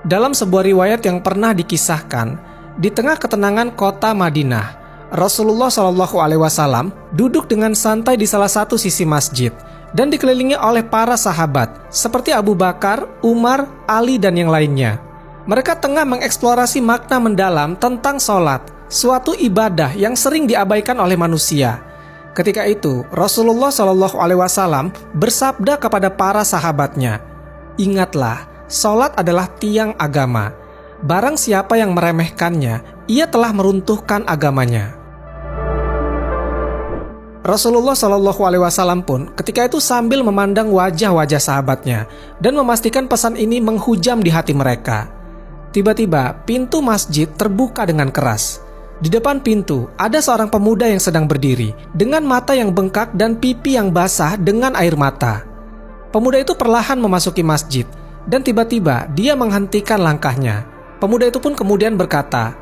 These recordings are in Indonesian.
Dalam sebuah riwayat yang pernah dikisahkan, di tengah ketenangan kota Madinah, Rasulullah SAW duduk dengan santai di salah satu sisi masjid dan dikelilingi oleh para sahabat seperti Abu Bakar, Umar, Ali, dan yang lainnya. Mereka tengah mengeksplorasi makna mendalam tentang sholat, suatu ibadah yang sering diabaikan oleh manusia. Ketika itu, Rasulullah SAW bersabda kepada para sahabatnya, "Ingatlah, sholat adalah tiang agama. Barang siapa yang meremehkannya, ia telah meruntuhkan agamanya." Rasulullah SAW pun ketika itu sambil memandang wajah-wajah sahabatnya dan memastikan pesan ini menghujam di hati mereka. Tiba-tiba pintu masjid terbuka dengan keras. Di depan pintu ada seorang pemuda yang sedang berdiri dengan mata yang bengkak dan pipi yang basah dengan air mata. Pemuda itu perlahan memasuki masjid dan tiba-tiba dia menghentikan langkahnya. Pemuda itu pun kemudian berkata,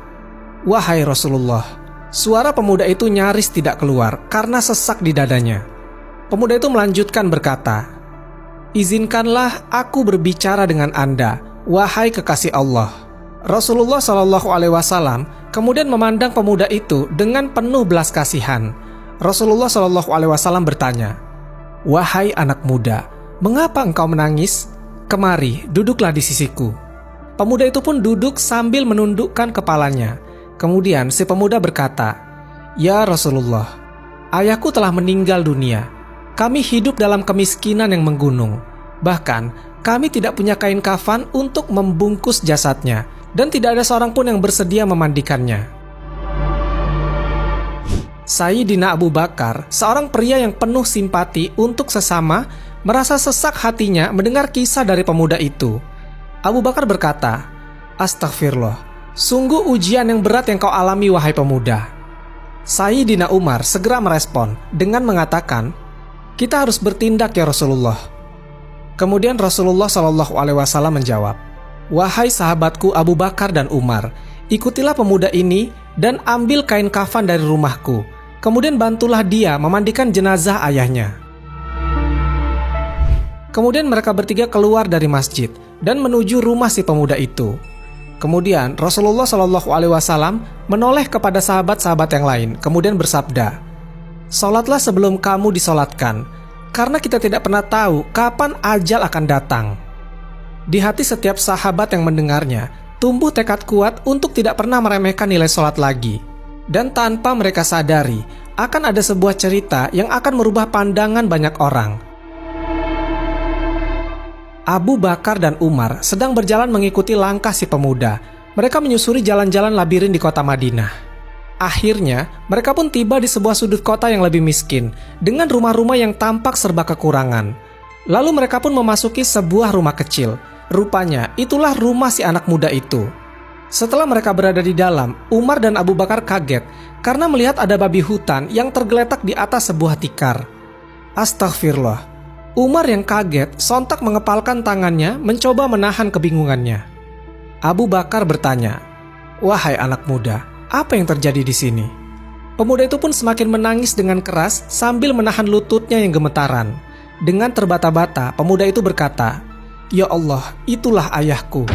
"Wahai Rasulullah." Suara pemuda itu nyaris tidak keluar karena sesak di dadanya. Pemuda itu melanjutkan berkata, "Izinkanlah aku berbicara dengan Anda, wahai kekasih Allah." Rasulullah SAW kemudian memandang pemuda itu dengan penuh belas kasihan. Rasulullah SAW bertanya, "Wahai anak muda, mengapa engkau menangis? Kemari, duduklah di sisiku." Pemuda itu pun duduk sambil menundukkan kepalanya. Kemudian si pemuda berkata, "Ya Rasulullah, ayahku telah meninggal dunia. Kami hidup dalam kemiskinan yang menggunung. Bahkan kami tidak punya kain kafan untuk membungkus jasadnya, dan tidak ada seorang pun yang bersedia memandikannya." Sayyidina Abu Bakar, seorang pria yang penuh simpati untuk sesama, merasa sesak hatinya mendengar kisah dari pemuda itu. Abu Bakar berkata, "Astaghfirullah, sungguh ujian yang berat yang kau alami wahai pemuda." Sayyidina Umar segera merespon dengan mengatakan, "Kita harus bertindak ya Rasulullah." Kemudian Rasulullah SAW menjawab, "Wahai sahabatku Abu Bakar dan Umar, ikutilah pemuda ini dan ambil kain kafan dari rumahku. Kemudian bantulah dia memandikan jenazah ayahnya." Kemudian mereka bertiga keluar dari masjid dan menuju rumah si pemuda itu. Kemudian Rasulullah SAW menoleh kepada sahabat-sahabat yang lain, kemudian bersabda, "Sholatlah sebelum kamu disolatkan, karena kita tidak pernah tahu kapan ajal akan datang." Di hati setiap sahabat yang mendengarnya, tumbuh tekad kuat untuk tidak pernah meremehkan nilai sholat lagi. Dan tanpa mereka sadari, akan ada sebuah cerita yang akan merubah pandangan banyak orang. Abu Bakar dan Umar sedang berjalan mengikuti langkah si pemuda. Mereka menyusuri jalan-jalan labirin di kota Madinah. Akhirnya, mereka pun tiba di sebuah sudut kota yang lebih miskin, dengan rumah-rumah yang tampak serba kekurangan. Lalu mereka pun memasuki sebuah rumah kecil. Rupanya, itulah rumah si anak muda itu. Setelah mereka berada di dalam, Umar dan Abu Bakar kaget karena melihat ada babi hutan yang tergeletak di atas sebuah tikar. Astaghfirullah. Umar yang kaget sontak mengepalkan tangannya mencoba menahan kebingungannya. Abu Bakar bertanya, "Wahai anak muda, apa yang terjadi di sini?" Pemuda itu pun semakin menangis dengan keras sambil menahan lututnya yang gemetaran. Dengan terbata-bata, pemuda itu berkata, "Ya Allah, itulah ayahku."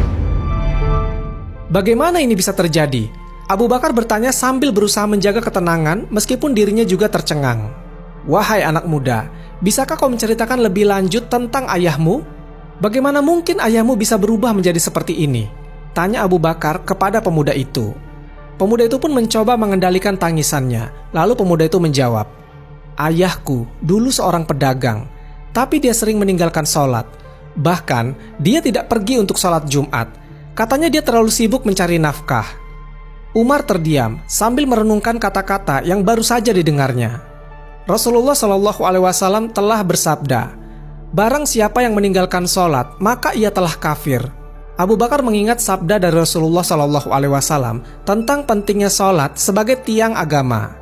Bagaimana ini bisa terjadi? Abu Bakar bertanya sambil berusaha menjaga ketenangan meskipun dirinya juga tercengang. "Wahai anak muda, bisakah kau menceritakan lebih lanjut tentang ayahmu? Bagaimana mungkin ayahmu bisa berubah menjadi seperti ini?" tanya Abu Bakar kepada pemuda itu. Pemuda itu pun mencoba mengendalikan tangisannya. Lalu pemuda itu menjawab, "Ayahku dulu seorang pedagang, tapi dia sering meninggalkan sholat. Bahkan dia tidak pergi untuk sholat Jumat. Katanya dia terlalu sibuk mencari nafkah." Umar terdiam sambil merenungkan kata-kata yang baru saja didengarnya. Rasulullah SAW telah bersabda, "Barang siapa yang meninggalkan sholat, maka ia telah kafir." Abu Bakar mengingat sabda dari Rasulullah SAW tentang pentingnya sholat sebagai tiang agama.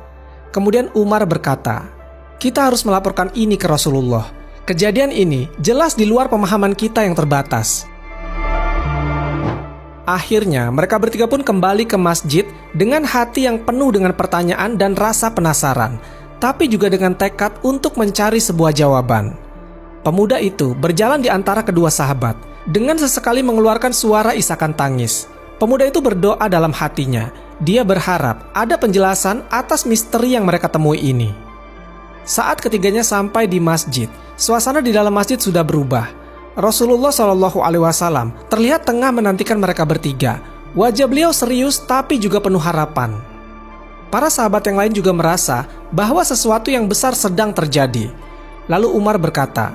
Kemudian Umar berkata, "Kita harus melaporkan ini ke Rasulullah. Kejadian ini jelas di luar pemahaman kita yang terbatas." Akhirnya mereka bertiga pun kembali ke masjid dengan hati yang penuh dengan pertanyaan dan rasa penasaran, tapi juga dengan tekad untuk mencari sebuah jawaban. pemuda itu berjalan di antara kedua sahabat. Dengan sesekali mengeluarkan suara isakan tangis, pemuda itu berdoa dalam hatinya. Dia berharap ada penjelasan atas misteri yang mereka temui ini. Saat ketiganya sampai di masjid, suasana di dalam masjid sudah berubah. Rasulullah SAW terlihat tengah menantikan mereka bertiga. Wajah beliau serius tapi juga penuh harapan. Para sahabat yang lain juga merasa bahwa sesuatu yang besar sedang terjadi. Lalu Umar berkata,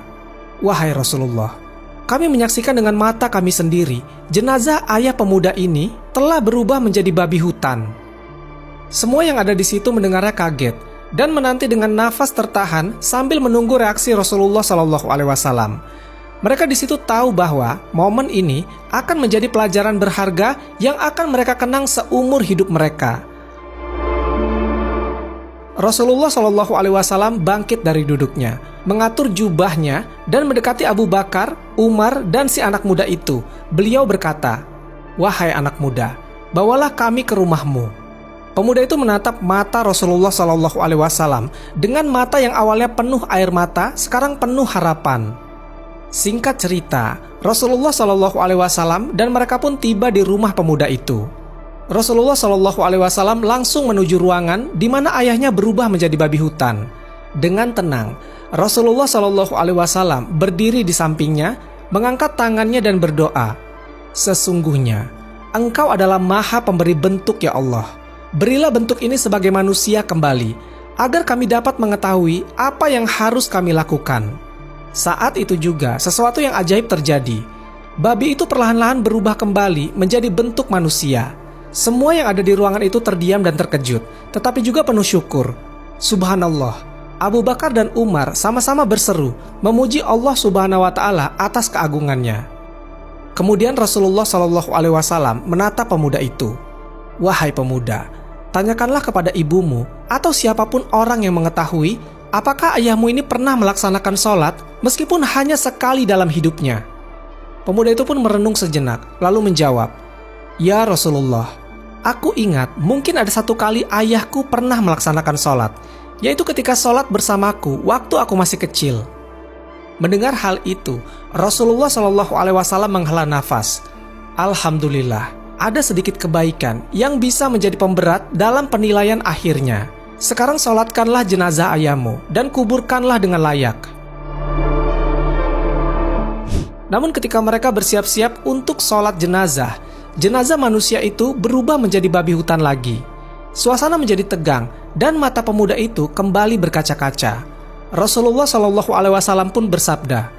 "Wahai Rasulullah, kami menyaksikan dengan mata kami sendiri, jenazah ayah pemuda ini telah berubah menjadi babi hutan." Semua yang ada di situ mendengarnya kaget dan menanti dengan nafas tertahan sambil menunggu reaksi Rasulullah SAW. Mereka di situ tahu bahwa momen ini akan menjadi pelajaran berharga yang akan mereka kenang seumur hidup mereka. Rasulullah SAW bangkit dari duduknya, mengatur jubahnya dan mendekati Abu Bakar, Umar, dan si anak muda itu. Beliau berkata, "Wahai anak muda, bawalah kami ke rumahmu." Pemuda itu menatap mata Rasulullah SAW dengan mata yang awalnya penuh air mata, sekarang penuh harapan. Singkat cerita, Rasulullah SAW dan mereka pun tiba di rumah pemuda itu. Rasulullah SAW langsung menuju ruangan di mana ayahnya berubah menjadi babi hutan. Dengan tenang, Rasulullah SAW berdiri di sampingnya, mengangkat tangannya dan berdoa, "Sesungguhnya, Engkau adalah Maha Pemberi bentuk ya Allah. Berilah bentuk ini sebagai manusia kembali, agar kami dapat mengetahui apa yang harus kami lakukan." Saat itu juga, sesuatu yang ajaib terjadi. Babi itu perlahan-lahan berubah kembali menjadi bentuk manusia. Semua yang ada di ruangan itu terdiam dan terkejut, tetapi juga penuh syukur. Subhanallah, Abu Bakar dan Umar sama-sama berseru, memuji Allah Subhanahu wa Ta'ala atas keagungannya. Kemudian Rasulullah SAW menatap pemuda itu. "Wahai pemuda, tanyakanlah kepada ibumu atau siapapun orang yang mengetahui, apakah ayahmu ini pernah melaksanakan sholat meskipun hanya sekali dalam hidupnya?" Pemuda itu pun merenung sejenak, lalu menjawab, "Ya Rasulullah, aku ingat mungkin ada satu kali ayahku pernah melaksanakan sholat, yaitu ketika sholat bersamaku waktu aku masih kecil." Mendengar hal itu, Rasulullah SAW menghela nafas. Alhamdulillah, ada sedikit kebaikan yang bisa menjadi pemberat dalam penilaian akhirnya. Sekarang sholatkanlah jenazah ayahmu dan kuburkanlah dengan layak. Namun ketika mereka bersiap-siap untuk sholat jenazah, jenazah manusia itu berubah menjadi babi hutan lagi. Suasana menjadi tegang dan mata pemuda itu kembali berkaca-kaca. Rasulullah SAW pun bersabda,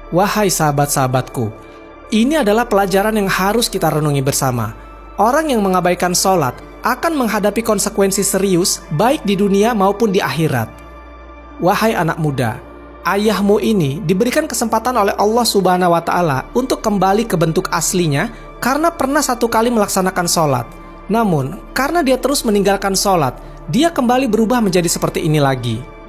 "Wahai sahabat-sahabatku, ini adalah pelajaran yang harus kita renungi bersama. Orang yang mengabaikan sholat akan menghadapi konsekuensi serius baik di dunia maupun di akhirat. Wahai anak muda, ayahmu ini diberikan kesempatan oleh Allah Subhanahu wa Ta'ala untuk kembali ke bentuk aslinya karena pernah satu kali melaksanakan sholat. Namun, karena dia terus meninggalkan sholat, dia kembali berubah menjadi seperti ini lagi."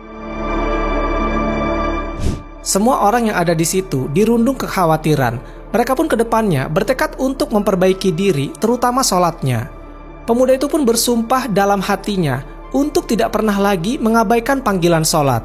Semua orang yang ada di situ dirundung kekhawatiran. Mereka pun kedepannya bertekad untuk memperbaiki diri, terutama sholatnya. Pemuda itu pun bersumpah dalam hatinya untuk tidak pernah lagi mengabaikan panggilan sholat.